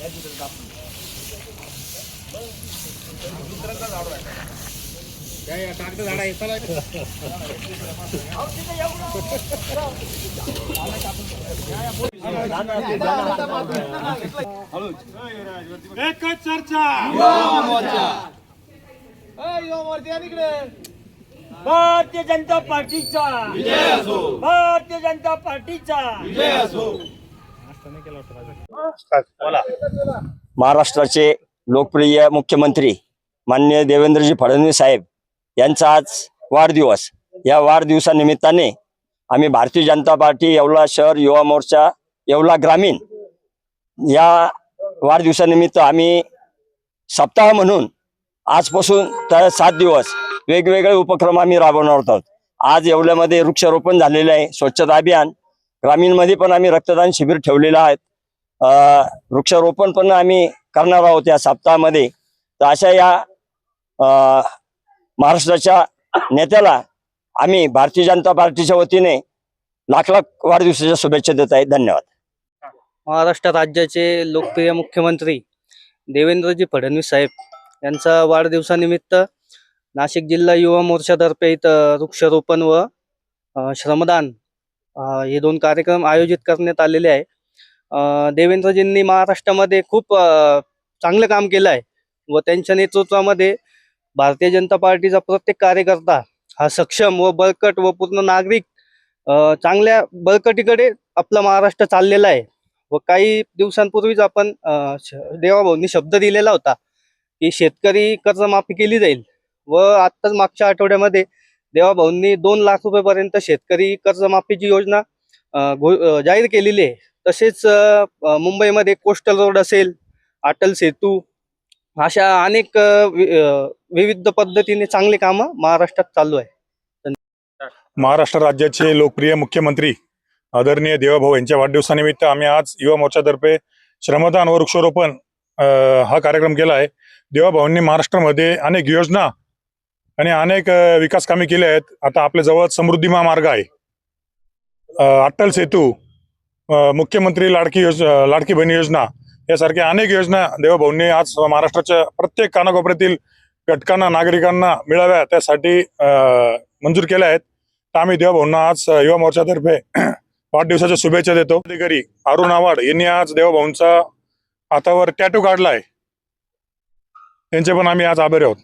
एकच चर्चा भारतीय जनता पार्टीचा विजय असो, भारतीय जनता पार्टीचा विजय असो। महाराष्ट्राचे लोकप्रिय मुख्यमंत्री माननीय देवेंद्रजी फडणवीस साहेब यांचा आज वाढदिवस। या वाढदिवसानिमित्ताने आम्ही भारतीय जनता पार्टी येवला शहर युवा मोर्चा येवला ग्रामीण या वाढदिवसानिमित्त आम्ही सप्ताह म्हणून आजपासून तर 7 दिवस वेगवेगळे उपक्रम आम्ही राबवणार आहोत। आज येवल्यामध्ये वृक्षारोपण झालेले आहे, स्वच्छता अभियान, ग्रामीणमध्ये पण आम्ही रक्तदान शिबिर ठेवलेलं आहे, वृक्षारोपण पण आम्ही करणार आहोत या सप्ताहामध्ये। तर अशा या महाराष्ट्राच्या नेत्याला आम्ही भारतीय जनता पार्टीच्या वतीने लाख लाख वाढदिवसाच्या शुभेच्छा देत आहे। धन्यवाद। महाराष्ट्र राज्याचे लोकप्रिय मुख्यमंत्री देवेंद्रजी फडणवीस साहेब यांचा वाढदिवसानिमित्त नाशिक जिल्हा युवा मोर्चातर्फे इथं वृक्षारोपण व श्रमदान हे 2 कार्यक्रम आयोजित करण्यात आलेले आहे। देवेंद्रजींनी महाराष्ट्रामध्ये खूप चांगलं काम केलं आहे व त्यांच्या नेतृत्वामध्ये भारतीय जनता पार्टीचा प्रत्येक कार्यकर्ता हा सक्षम व बळकट व पूर्ण नागरिक चांगल्या बळकटीकडे आपला महाराष्ट्र चाललेला आहे। व काही दिवसांपूर्वीच आपण देवाभाऊंनी शब्द दिलेला होता की शेतकरी कर्जमाफी केली जाईल व आत्ताच मागच्या आठवड्यामध्ये देवाभाऊंनी 2 लाख रुपयेपर्यंत शेतकरी कर्जमाफीची योजना जाहीर केलेली आहे। तसेच मुंबईमध्ये कोस्टल रोड असेल, अटल सेतू, अशा अनेक विविध पद्धतीने चांगले कामं महाराष्ट्रात चालू आहे। महाराष्ट्र राज्याचे लोकप्रिय मुख्यमंत्री आदरणीय देवाभाऊ यांच्या वाढदिवसानिमित्त आम्ही आज युवा मोर्चातर्फे श्रमदान व वृक्षारोपण हा कार्यक्रम केला आहे। देवाभाऊंनी महाराष्ट्रामध्ये अनेक योजना आणि अनेक विकास कामे केले आहेत। आता आपल्या जवळ समृद्धी महामार्ग आहे, अटल सेतू, मुख्यमंत्री लाडकी बहीण योजना यासारख्या अनेक योजना देवाभाऊंनी आज महाराष्ट्राच्या प्रत्येक कानाकोपऱ्यातील घटकांना नागरिकांना मिळाव्या त्यासाठी मंजूर केल्या आहेत। तर आम्ही देवाभाऊंना आज युवा मोर्चातर्फे वाढदिवसाच्या शुभेच्छा देतो। अधिकारी अरुण आव्हाड यांनी आज देवाभाऊंचा हातावर टॅटू काढला आहे, त्यांचे पण आम्ही आज आभारी आहोत।